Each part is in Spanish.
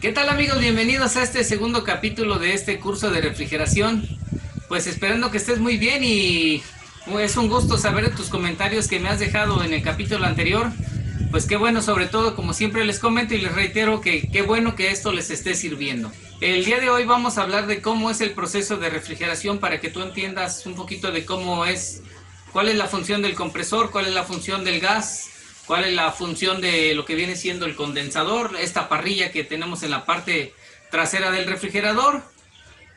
¿Qué tal amigos? Bienvenidos a este segundo capítulo de este curso de refrigeración. Pues esperando que estés muy bien y es un gusto saber de tus comentarios que me has dejado en el capítulo anterior. Pues qué bueno, sobre todo como siempre les comento y les reitero que qué bueno que esto les esté sirviendo. El día de hoy vamos a hablar de cómo es el proceso de refrigeración para que tú entiendas un poquito de cómo es, cuál es la función del compresor, cuál es la función del gas, cuál es la función de lo que viene siendo el condensador, esta parrilla que tenemos en la parte trasera del refrigerador.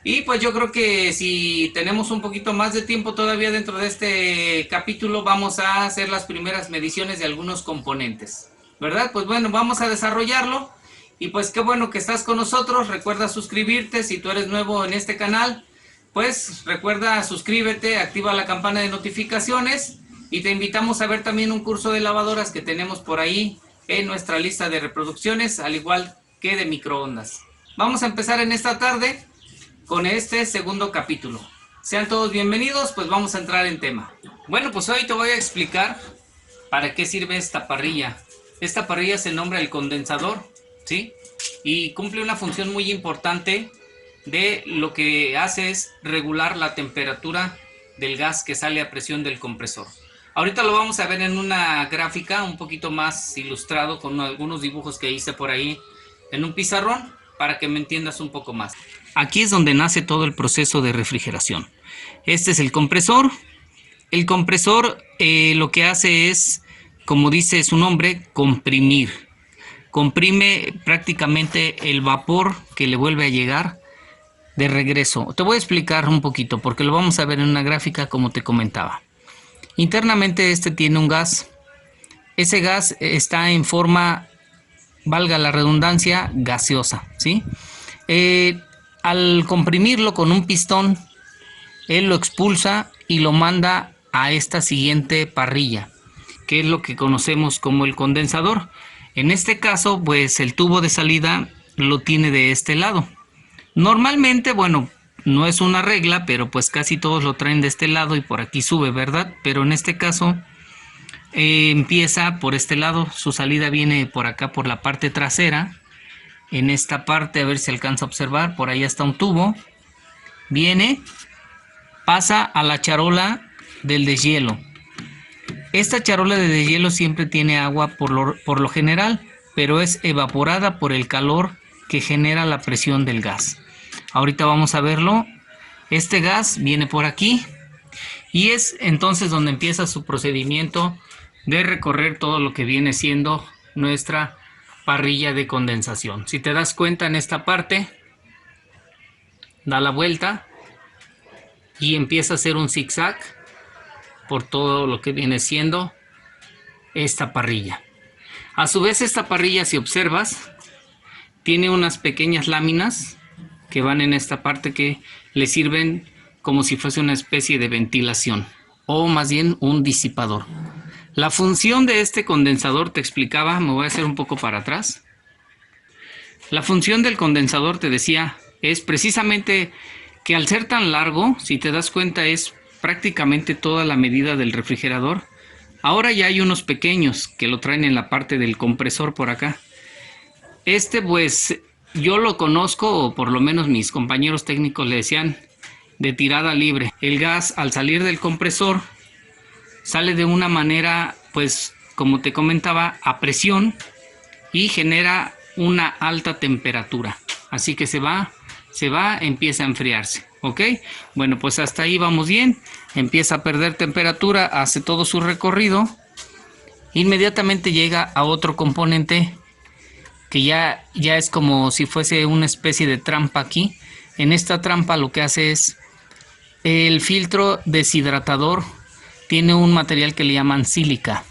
Y pues yo creo que si tenemos un poquito más de tiempo todavía dentro de este capítulo, vamos a hacer las primeras mediciones de algunos componentes, ¿verdad? Pues bueno, vamos a desarrollarlo. Y pues qué bueno que estás con nosotros. Recuerda suscribirte si tú eres nuevo en este canal. Pues recuerda suscríbete, activa la campana de notificaciones. Y te invitamos a ver también un curso de lavadoras que tenemos por ahí en nuestra lista de reproducciones, al igual que de microondas. Vamos a empezar en esta tarde con este segundo capítulo. Sean todos bienvenidos, pues vamos a entrar en tema. Bueno, pues hoy te voy a explicar para qué sirve esta parrilla. Esta parrilla se nombra el condensador, ¿sí? Y cumple una función muy importante de lo que hace es regular la temperatura del gas que sale a presión del compresor. Ahorita lo vamos a ver en una gráfica un poquito más ilustrado con algunos dibujos que hice por ahí en un pizarrón para que me entiendas un poco más. Aquí es donde nace todo el proceso de refrigeración. Este es el compresor. El compresor lo que hace es, como dice su nombre, comprimir. Comprime prácticamente el vapor que le vuelve a llegar de regreso. Te voy a explicar un poquito porque lo vamos a ver en una gráfica como te comentaba. Internamente este tiene un gas. Ese gas está en forma, valga la redundancia, gaseosa, ¿sí? Al comprimirlo con un pistón, él lo expulsa y lo manda a esta siguiente parrilla, que es lo que conocemos como el condensador. En este caso, pues el tubo de salida lo tiene de este lado. Normalmente, bueno, no es una regla, pero pues casi todos lo traen de este lado y por aquí sube, ¿verdad? Pero en este caso empieza por este lado, su salida viene por acá por la parte trasera. En esta parte, a ver si alcanza a observar, por ahí está un tubo. Viene, pasa a la charola del deshielo. Esta charola de deshielo siempre tiene agua por lo general, pero es evaporada por el calor que genera la presión del gas. Ahorita vamos a verlo. Este gas viene por aquí y es entonces donde empieza su procedimiento de recorrer todo lo que viene siendo nuestra parrilla de condensación. Si te das cuenta, en esta parte da la vuelta y empieza a hacer un zigzag por todo lo que viene siendo esta parrilla. A su vez, esta parrilla, si observas, tiene unas pequeñas láminas que van en esta parte que le sirven como si fuese una especie de ventilación o más bien un disipador. La función de este condensador te explicaba, me voy a hacer un poco para atrás. La función del condensador, te decía, es precisamente que al ser tan largo, si te das cuenta, es prácticamente toda la medida del refrigerador. Ahora ya hay unos pequeños que lo traen en la parte del compresor por acá. Este pues yo lo conozco, o por lo menos mis compañeros técnicos le decían, de tirada libre. El gas al salir del compresor sale de una manera, pues como te comentaba, a presión y genera una alta temperatura. Así que se va, empieza a enfriarse, ¿ok? Bueno, pues hasta ahí vamos bien. Empieza a perder temperatura, hace todo su recorrido. Inmediatamente llega a otro componente que ya es como si fuese una especie de trampa aquí. En esta trampa lo que hace es el filtro deshidratador. Tiene un material que le llaman sílica.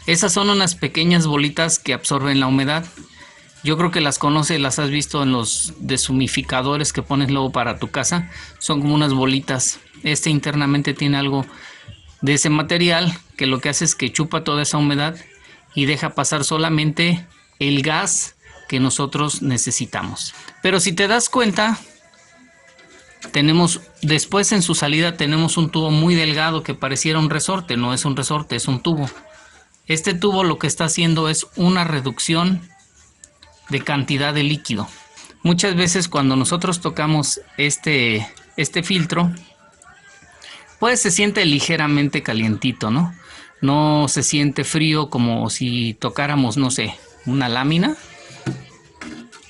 Esas son unas pequeñas bolitas que absorben la humedad. Yo creo que las conoces, las has visto en los deshumificadores que pones luego para tu casa. Son como unas bolitas. Este internamente tiene algo de ese material que lo que hace es que chupa toda esa humedad y deja pasar solamente el gas que nosotros necesitamos. Pero si te das cuenta, tenemos después en su salida tenemos un tubo muy delgado que pareciera un resorte. No es un resorte, es un tubo. Este tubo lo que está haciendo es una reducción de cantidad de líquido. Muchas veces cuando nosotros tocamos este filtro, pues se siente ligeramente calientito, ¿no? No se siente frío como si tocáramos, no sé, una lámina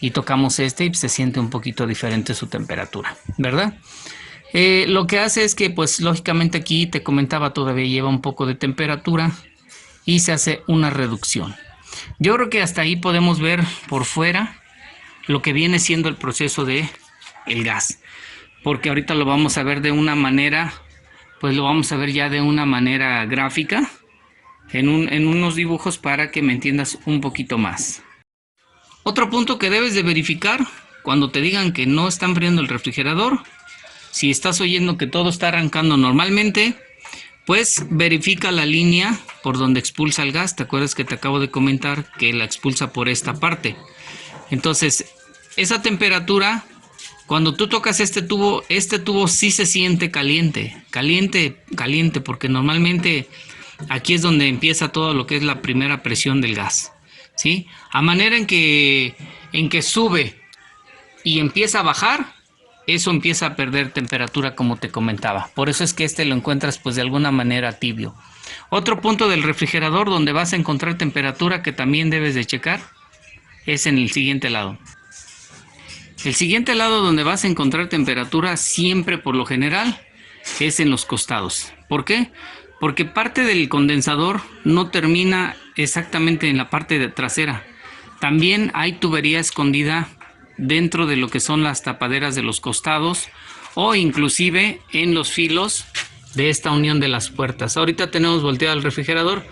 y tocamos y se siente un poquito diferente su temperatura, ¿verdad? Lo que hace es que, pues lógicamente aquí te comentaba, todavía lleva un poco de temperatura y se hace una reducción. Yo creo que hasta ahí podemos ver por fuera lo que viene siendo el proceso de el gas, porque ahorita lo vamos a ver de una manera, pues lo vamos a ver ya de una manera gráfica en unos dibujos para que me entiendas un poquito más. Otro punto que debes de verificar cuando te digan que no está enfriando el refrigerador, si estás oyendo que todo está arrancando normalmente, pues verifica la línea por donde expulsa el gas. ¿Te acuerdas que te acabo de comentar que la expulsa por esta parte? Entonces, esa temperatura, cuando tú tocas este tubo sí se siente caliente, porque normalmente aquí es donde empieza todo lo que es la primera presión del gas, ¿sí? A manera en que sube y empieza a bajar, eso empieza a perder temperatura, como te comentaba. Por eso es que lo encuentras pues de alguna manera tibio. Otro punto del refrigerador donde vas a encontrar temperatura que también debes de checar es en el siguiente lado. El siguiente lado donde vas a encontrar temperatura siempre, por lo general, es en los costados. ¿Por qué? Porque parte del condensador no termina exactamente en la parte trasera. También hay tubería escondida dentro de lo que son las tapaderas de los costados o inclusive en los filos de esta unión de las puertas. Ahorita tenemos volteado el refrigerador,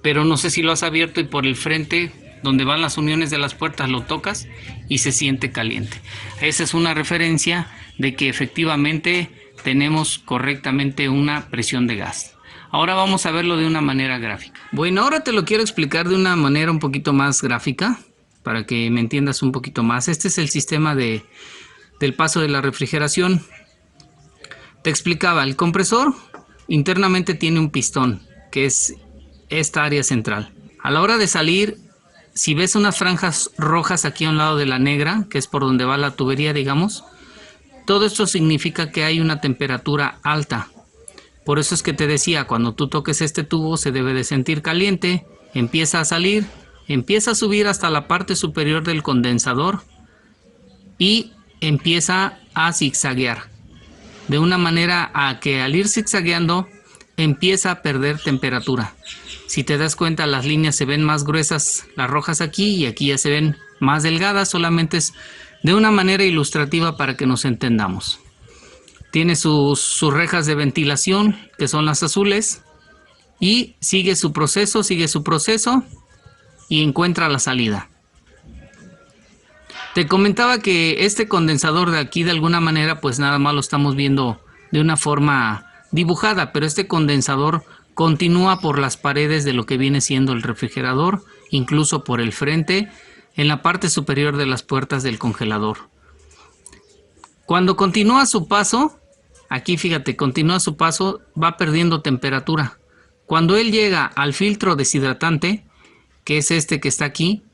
pero no sé si lo has abierto y por el frente donde van las uniones de las puertas lo tocas y se siente caliente. Esa es una referencia de que efectivamente tenemos correctamente una presión de gas. Ahora vamos a verlo de una manera gráfica. Bueno, ahora te lo quiero explicar de una manera un poquito más gráfica para que me entiendas un poquito más. Este es el sistema del paso de la refrigeración. Te explicaba, el compresor internamente tiene un pistón, que es esta área central. A la hora de salir, si ves unas franjas rojas aquí a un lado de la negra, que es por donde va la tubería, digamos, todo esto significa que hay una temperatura alta. Por eso es que te decía, cuando tú toques este tubo se debe de sentir caliente, empieza a salir, empieza a subir hasta la parte superior del condensador y empieza a zigzaguear. De una manera a que al ir zigzagueando empieza a perder temperatura. Si te das cuenta, las líneas se ven más gruesas, las rojas aquí, y aquí ya se ven más delgadas. Solamente es de una manera ilustrativa para que nos entendamos. Tiene sus rejas de ventilación, que son las azules, y sigue su proceso y encuentra la salida. Te comentaba que este condensador de aquí, de alguna manera, pues nada más lo estamos viendo de una forma dibujada, pero este condensador continúa por las paredes de lo que viene siendo el refrigerador, incluso por el frente, en la parte superior de las puertas del congelador. Cuando continúa su paso, aquí fíjate, continúa su paso, va perdiendo temperatura. Cuando él llega al filtro deshidratante, que es este que está aquí,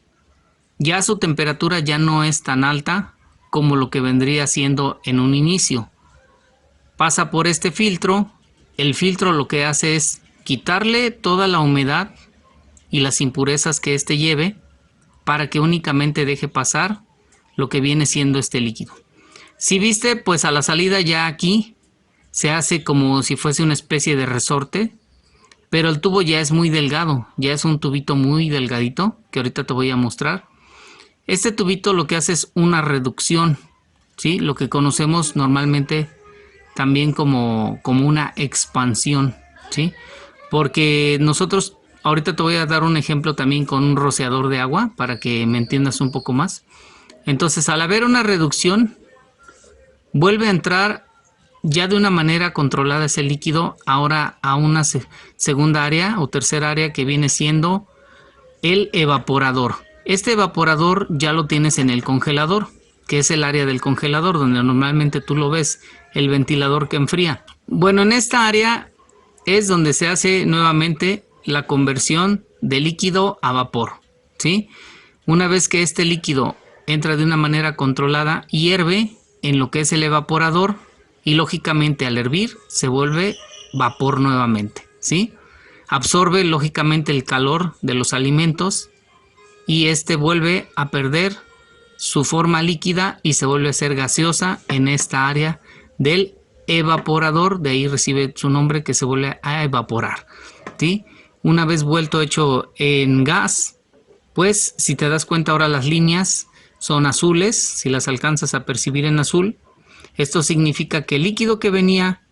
ya su temperatura ya no es tan alta como lo que vendría siendo en un inicio. Pasa por este filtro, el filtro lo que hace es quitarle toda la humedad y las impurezas que éste lleve para que únicamente deje pasar lo que viene siendo este líquido. Si viste, pues a la salida ya aquí se hace como si fuese una especie de resorte, pero el tubo ya es muy delgado, ya es un tubito muy delgadito que ahorita te voy a mostrar. Este tubito lo que hace es una reducción, ¿sí? Lo que conocemos normalmente también como una expansión, ¿sí? Porque nosotros, ahorita te voy a dar un ejemplo también con un rociador de agua para que me entiendas un poco más. Entonces, al haber una reducción, vuelve a entrar ya de una manera controlada ese líquido ahora a una segunda área o tercera área que viene siendo el evaporador. Este evaporador ya lo tienes en el congelador, que es el área del congelador donde normalmente tú lo ves, el ventilador que enfría. Bueno, en esta área es donde se hace nuevamente la conversión de líquido a vapor, ¿sí? Una vez que este líquido entra de una manera controlada, hierve en lo que es el evaporador y lógicamente al hervir se vuelve vapor nuevamente, ¿sí? Absorbe lógicamente el calor de los alimentos y este vuelve a perder su forma líquida y se vuelve a ser gaseosa en esta área del evaporador. De ahí recibe su nombre, que se vuelve a evaporar, ¿sí? Una vez vuelto hecho en gas, pues si te das cuenta ahora las líneas son azules, si las alcanzas a percibir en azul. Esto significa que el líquido que venía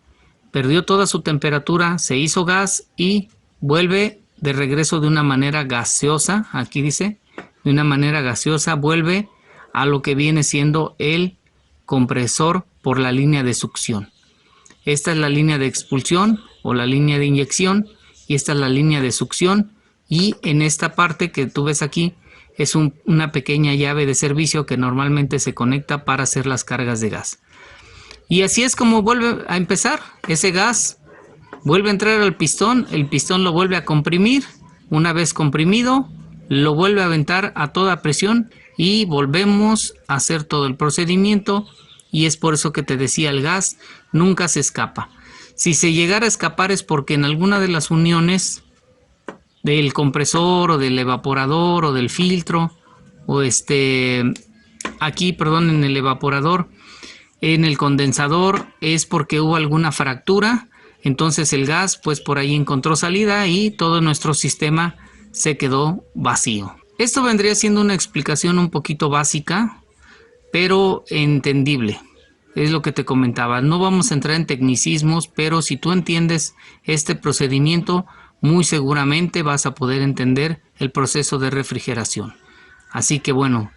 perdió toda su temperatura, se hizo gas y vuelve de regreso de una manera gaseosa. Aquí dice, de una manera gaseosa vuelve a lo que viene siendo el compresor por la línea de succión. Esta es la línea de expulsión o la línea de inyección y esta es la línea de succión, y en esta parte que tú ves aquí es una pequeña llave de servicio que normalmente se conecta para hacer las cargas de gas. Y así es como vuelve a empezar. Ese gas vuelve a entrar al pistón, el pistón lo vuelve a comprimir, una vez comprimido lo vuelve a aventar a toda presión y volvemos a hacer todo el procedimiento. Y es por eso que te decía, el gas nunca se escapa. Si se llegara a escapar es porque en alguna de las uniones del compresor o del evaporador o del filtro o aquí, perdón, en el evaporador, en el condensador, es porque hubo alguna fractura. Entonces el gas pues por ahí encontró salida y todo nuestro sistema se quedó vacío. Esto vendría siendo una explicación un poquito básica, pero entendible. Es lo que te comentaba. No vamos a entrar en tecnicismos, pero si tú entiendes este procedimiento, muy seguramente vas a poder entender el proceso de refrigeración. Así que bueno,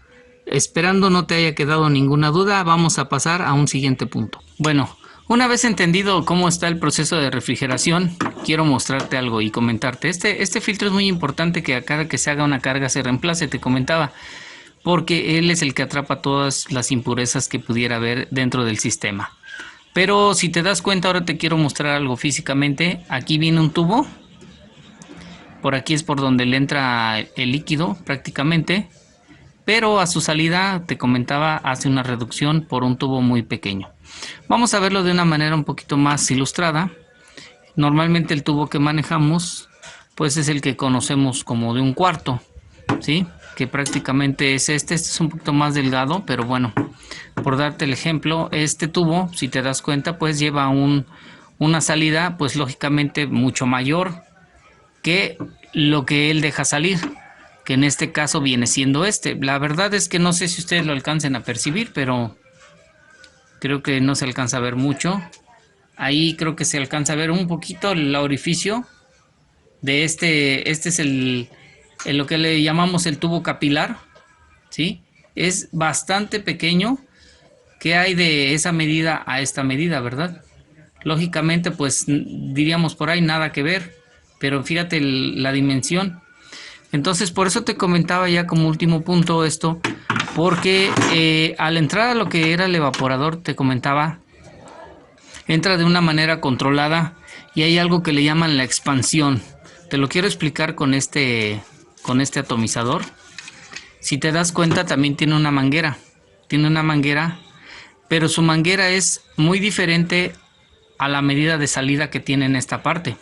esperando no te haya quedado ninguna duda, vamos a pasar a un siguiente punto. Bueno, una vez entendido cómo está el proceso de refrigeración, quiero mostrarte algo y comentarte. Este filtro es muy importante, que a cada que se haga una carga se reemplace, te comentaba, porque él es el que atrapa todas las impurezas que pudiera haber dentro del sistema. Pero si te das cuenta, ahora te quiero mostrar algo físicamente. Aquí viene un tubo. Por aquí es por donde le entra el líquido prácticamente. Pero a su salida, te comentaba, hace una reducción por un tubo muy pequeño. Vamos a verlo de una manera un poquito más ilustrada. Normalmente el tubo que manejamos pues es el que conocemos como de 1/4, ¿sí? Que prácticamente es este es un poquito más delgado, pero bueno, por darte el ejemplo, este tubo, si te das cuenta, pues lleva una salida pues lógicamente mucho mayor que lo que él deja salir, que en este caso viene siendo este. La verdad es que no sé si ustedes lo alcancen a percibir, pero creo que no se alcanza a ver mucho. Ahí creo que se alcanza a ver un poquito el orificio de este es lo que le llamamos el tubo capilar, ¿sí? Es bastante pequeño. ¿Qué hay de esa medida a esta medida, verdad? Lógicamente, pues diríamos por ahí nada que ver, pero fíjate la dimensión. Entonces, por eso te comentaba ya como último punto esto, porque al entrar a lo que era el evaporador, te comentaba, entra de una manera controlada y hay algo que le llaman la expansión. Te lo quiero explicar con este atomizador. Si te das cuenta, también tiene una manguera. Pero su manguera es muy diferente a la medida de salida que tiene en esta parte,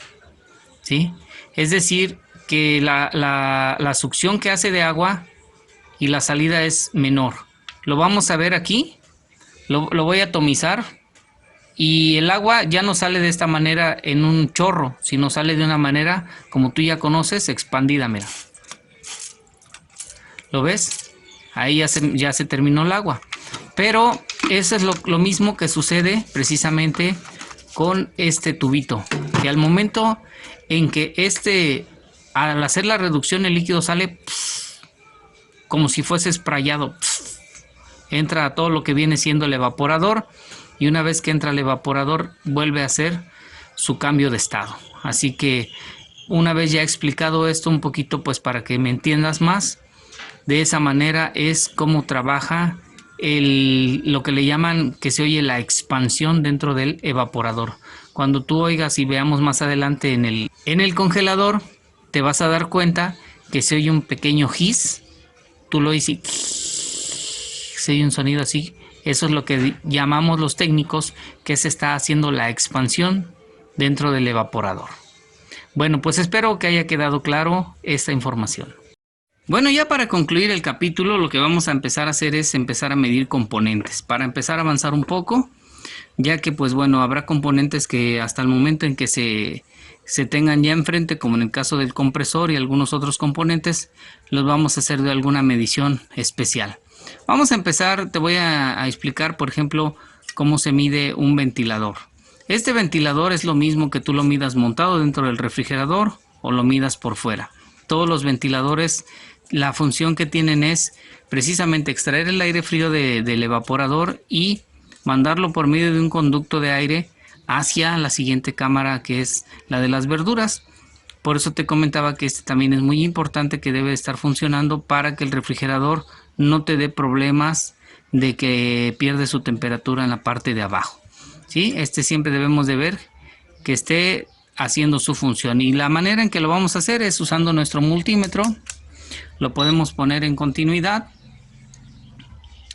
¿sí? Es decir, que la succión que hace de agua y la salida es menor. Lo vamos a ver aquí. Lo voy a atomizar. Y el agua ya no sale de esta manera en un chorro, sino sale de una manera, como tú ya conoces, expandida, mira. ¿Lo ves? Ahí ya se terminó el agua. Pero eso es lo mismo que sucede precisamente con este tubito. Que al momento en que al hacer la reducción, el líquido sale como si fuese sprayado. Entra a todo lo que viene siendo el evaporador. Y una vez que entra el evaporador, vuelve a hacer su cambio de estado. Así que una vez ya explicado esto un poquito, pues para que me entiendas más, de esa manera es como trabaja lo que le llaman, que se oye la expansión dentro del evaporador. Cuando tú oigas y veamos más adelante en el congelador, te vas a dar cuenta que se oye un pequeño hiss. Tú lo dices se oye un sonido así. Eso es lo que llamamos los técnicos que se está haciendo la expansión dentro del evaporador. Bueno, pues espero que haya quedado claro esta información. Bueno, ya para concluir el capítulo, lo que vamos a empezar a hacer es empezar a medir componentes para empezar a avanzar un poco, ya que pues bueno, habrá componentes que hasta el momento en que se tengan ya enfrente, como en el caso del compresor y algunos otros componentes, los vamos a hacer de alguna medición especial. Vamos a empezar, te voy a explicar, por ejemplo, cómo se mide un ventilador. Este ventilador es lo mismo que tú lo midas montado dentro del refrigerador o lo midas por fuera. Todos los ventiladores, la función que tienen es precisamente extraer el aire frío del evaporador y mandarlo por medio de un conducto de aire hacia la siguiente cámara, que es la de las verduras. Por eso te comentaba que este también es muy importante, que debe estar funcionando para que el refrigerador no te dé problemas de que pierde su temperatura en la parte de abajo. ¿Sí? Este siempre debemos de ver que esté haciendo su función, y la manera en que lo vamos a hacer es usando nuestro multímetro. Lo podemos poner en continuidad,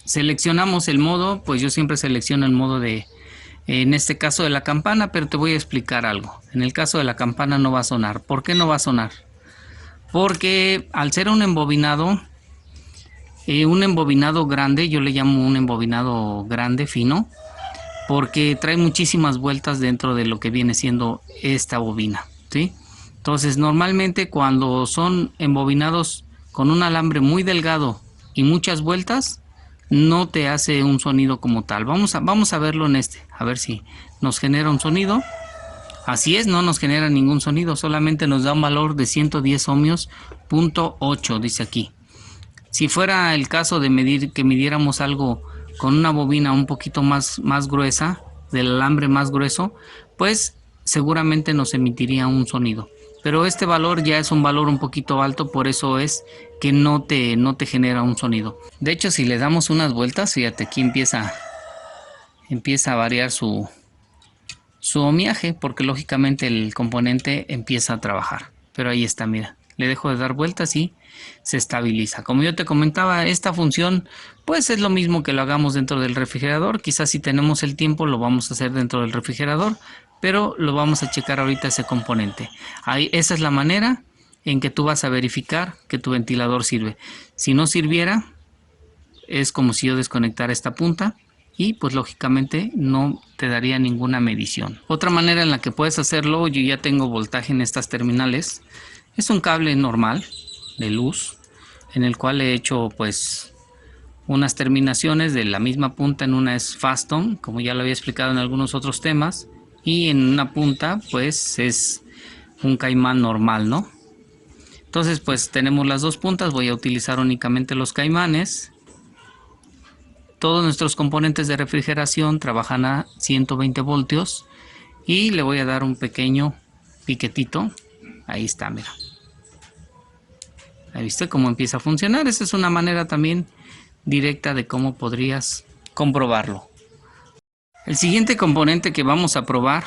seleccionamos el modo, pues yo siempre selecciono el modo en este caso de la campana, pero te voy a explicar algo. En el caso de la campana no va a sonar. ¿Por qué no va a sonar? Porque al ser un embobinado grande, yo le llamo un embobinado grande, fino, porque trae muchísimas vueltas dentro de lo que viene siendo esta bobina, ¿sí? Entonces normalmente cuando son embobinados con un alambre muy delgado y muchas vueltas, no te hace un sonido como tal. Vamos a verlo en este, a ver si nos genera un sonido. Así es, no nos genera ningún sonido, solamente nos da un valor de 110 ohmios, .8, dice aquí. Si fuera el caso de que midiéramos algo con una bobina un poquito más gruesa, del alambre más grueso, pues seguramente nos emitiría un sonido. Pero este valor ya es un valor un poquito alto, por eso es que no te genera un sonido. De hecho, si le damos unas vueltas, fíjate, aquí empieza a variar su ohmiaje, porque lógicamente el componente empieza a trabajar. Pero ahí está, mira, le dejo de dar vueltas y se estabiliza. Como yo te comentaba, esta función pues es lo mismo que lo hagamos dentro del refrigerador. Quizás si tenemos el tiempo lo vamos a hacer dentro del refrigerador, pero lo vamos a checar ahorita ese componente. Ahí, esa es la manera en que tú vas a verificar que tu ventilador sirve. Si no sirviera, es como si yo desconectara esta punta y pues lógicamente no te daría ninguna medición. Otra manera en la que puedes hacerlo, yo ya tengo voltaje en estas terminales. Es un cable normal de luz en el cual he hecho pues unas terminaciones de la misma punta. En una es Faston, como ya lo había explicado en algunos otros temas, y en una punta pues es un caimán normal, ¿no? Entonces pues tenemos las dos puntas. Voy a utilizar únicamente los caimanes. Todos nuestros componentes de refrigeración trabajan a 120 voltios y le voy a dar un pequeño piquetito. Ahí está, mira. Ahí viste cómo empieza a funcionar. Esa es una manera también directa de cómo podrías comprobarlo. El siguiente componente que vamos a probar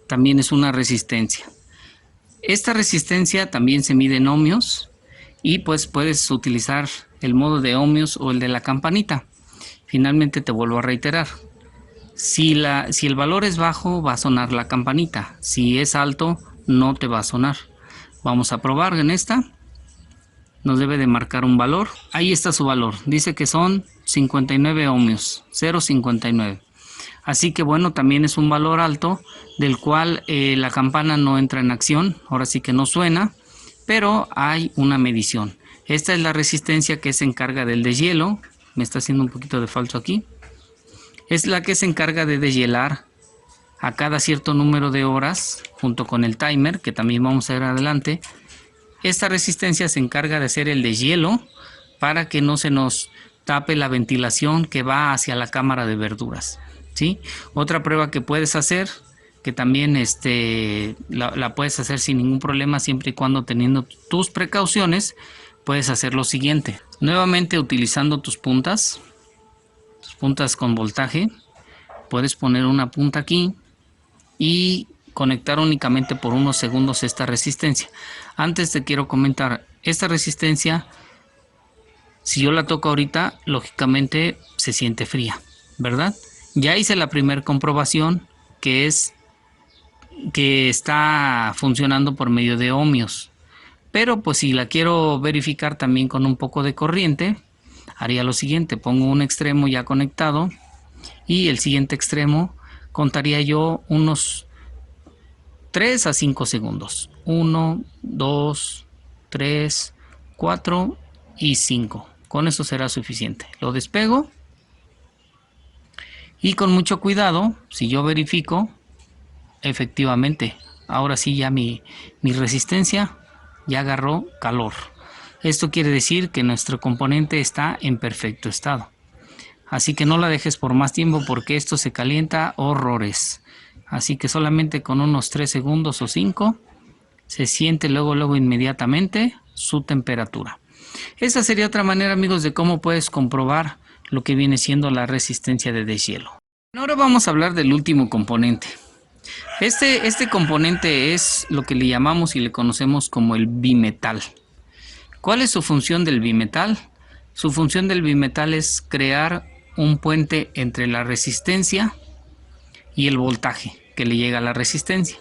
también es una resistencia. Esta resistencia también se mide en ohmios y pues puedes utilizar el modo de ohmios o el de la campanita. Finalmente te vuelvo a reiterar. Si el valor es bajo, va a sonar la campanita. Si es alto, no te va a sonar. Vamos a probar en esta. Nos debe de marcar un valor. Ahí está su valor. Dice que son 59 ohmios. 0,59. Así que bueno, también es un valor alto, del cual la campana no entra en acción. Ahora sí que no suena, pero hay una medición. Esta es la resistencia que se encarga del deshielo. Me está haciendo un poquito de falso aquí. Es la que se encarga de deshielar a cada cierto número de horas, junto con el timer, que también vamos a ver adelante. Esta resistencia se encarga de hacer el deshielo para que no se nos tape la ventilación que va hacia la cámara de verduras, ¿sí? Otra prueba que puedes hacer, que también la puedes hacer sin ningún problema, siempre y cuando teniendo tus precauciones, puedes hacer lo siguiente. Nuevamente utilizando tus puntas con voltaje, puedes poner una punta aquí y conectar únicamente por unos segundos esta resistencia. Antes te quiero comentar, esta resistencia Si yo la toco ahorita, lógicamente se siente fría, ¿verdad? Ya hice la primera comprobación, que es que está funcionando por medio de ohmios. Pero pues si la quiero verificar también con un poco de corriente, haría lo siguiente: pongo un extremo ya conectado y el siguiente extremo contaría yo unos 3 a 5 segundos. 1, 2, 3, 4 y 5. Con eso será suficiente. Lo despego y con mucho cuidado, si yo verifico, efectivamente, ahora sí ya mi resistencia ya agarró calor. Esto quiere decir que nuestro componente está en perfecto estado. Así que no la dejes por más tiempo porque esto se calienta horrores. Así que solamente con unos 3 segundos o 5 se siente luego inmediatamente su temperatura. Esa sería otra manera, amigos, de cómo puedes comprobar lo que viene siendo la resistencia de deshielo. Ahora vamos a hablar del último componente. Este componente es lo que le llamamos y le conocemos como el bimetal. ¿Cuál es su función del bimetal? Su función del bimetal es crear un puente entre la resistencia y el voltaje que le llega a la resistencia.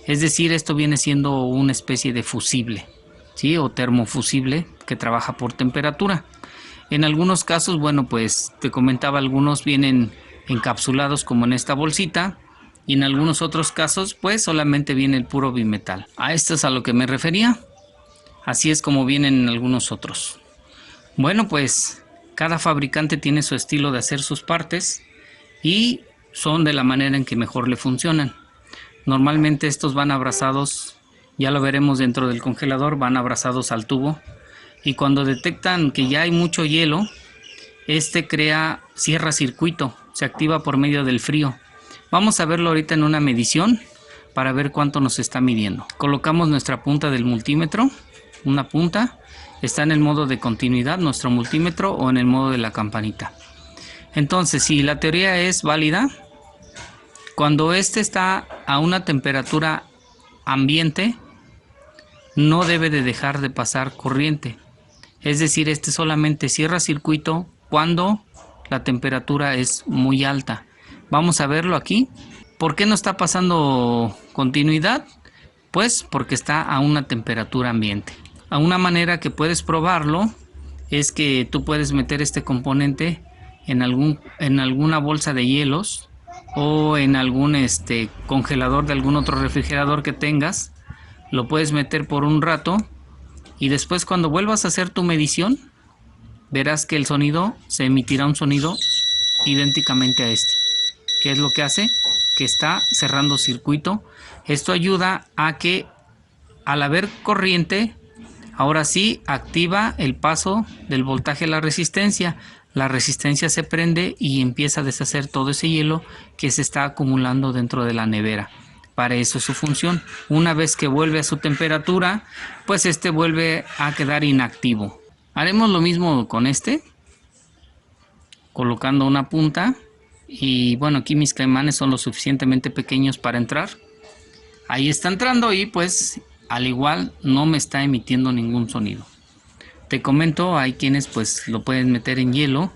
Es decir, esto viene siendo una especie de fusible, ¿sí? O termofusible que trabaja por temperatura. En algunos casos, bueno, pues te comentaba, algunos vienen encapsulados como en esta bolsita, y en algunos otros casos pues solamente viene el puro bimetal. A esto es a lo que me refería. Así es como vienen en algunos otros. Bueno, pues cada fabricante tiene su estilo de hacer sus partes y son de la manera en que mejor le funcionan. Normalmente estos van abrazados, ya lo veremos dentro del congelador, van abrazados al tubo, y cuando detectan que ya hay mucho hielo, cierra circuito, se activa por medio del frío. Vamos a verlo ahorita en una medición para ver cuánto nos está midiendo. Colocamos nuestra punta del multímetro, una punta, está en el modo de continuidad nuestro multímetro o en el modo de la campanita. Entonces, si la teoría es válida, cuando está a una temperatura ambiente, no debe de dejar de pasar corriente. Es decir, solamente cierra circuito cuando la temperatura es muy alta. Vamos a verlo aquí. ¿Por qué no está pasando continuidad? Pues porque está a una temperatura ambiente. A una manera que puedes probarlo es que tú puedes meter este componente en alguna bolsa de hielos o en algún congelador de algún otro refrigerador que tengas. Lo puedes meter por un rato y después, cuando vuelvas a hacer tu medición, verás que se emitirá un sonido idénticamente a este. ¿Qué es lo que hace? Que está cerrando circuito. Esto ayuda a que, al haber corriente, ahora sí activa el paso del voltaje a la resistencia. La resistencia se prende y empieza a deshacer todo ese hielo que se está acumulando dentro de la nevera. Para eso es su función. Una vez que vuelve a su temperatura, pues vuelve a quedar inactivo. Haremos lo mismo con colocando una punta. Y bueno, aquí mis caimanes son lo suficientemente pequeños para entrar. Ahí está entrando y pues al igual no me está emitiendo ningún sonido. Te comento, hay quienes pues lo pueden meter en hielo,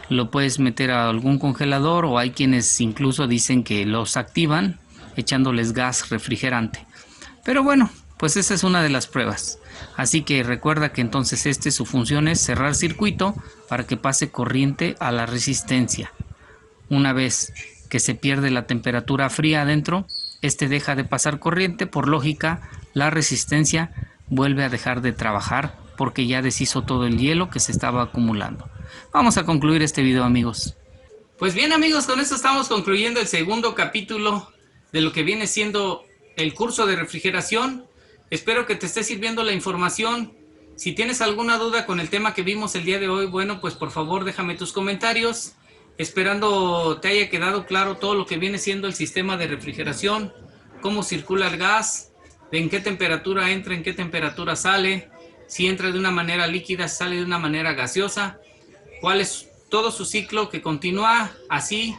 lo puedes meter a algún congelador, o hay quienes incluso dicen que los activan echándoles gas refrigerante. Pero bueno, pues esa es una de las pruebas. Así que recuerda que entonces su función es cerrar circuito para que pase corriente a la resistencia. Una vez que se pierde la temperatura fría adentro, deja de pasar corriente. Por lógica, la resistencia vuelve a dejar de trabajar porque ya deshizo todo el hielo que se estaba acumulando. Vamos a concluir este video, amigos. Pues bien, amigos, con esto estamos concluyendo el segundo capítulo de lo que viene siendo el curso de refrigeración. Espero que te esté sirviendo la información. Si tienes alguna duda con el tema que vimos el día de hoy, bueno, pues por favor déjame tus comentarios. Esperando te haya quedado claro todo lo que viene siendo el sistema de refrigeración, cómo circula el gas, en qué temperatura entra, en qué temperatura sale, si entra de una manera líquida, sale de una manera gaseosa, cuál es todo su ciclo que continúa así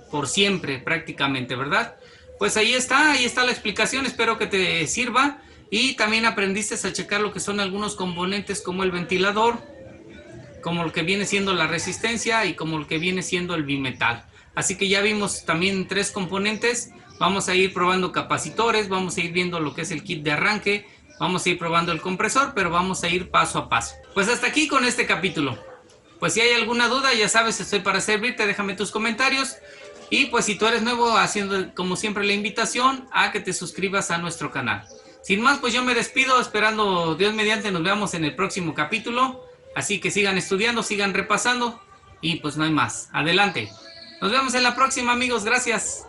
por siempre prácticamente, ¿verdad? Pues ahí está la explicación, espero que te sirva. Y también aprendiste a checar lo que son algunos componentes como el ventilador, como lo que viene siendo la resistencia y como lo que viene siendo el bimetal. Así que ya vimos también 3 componentes. Vamos a ir probando capacitores, vamos a ir viendo lo que es el kit de arranque, vamos a ir probando el compresor, pero vamos a ir paso a paso. Pues hasta aquí con este capítulo. Pues si hay alguna duda, ya sabes, estoy para servirte, déjame tus comentarios. Y pues si tú eres nuevo, haciendo como siempre la invitación a que te suscribas a nuestro canal. Sin más, pues yo me despido, esperando Dios mediante nos veamos en el próximo capítulo. Así que sigan estudiando, sigan repasando y pues no hay más. Adelante. Nos vemos en la próxima, amigos. Gracias.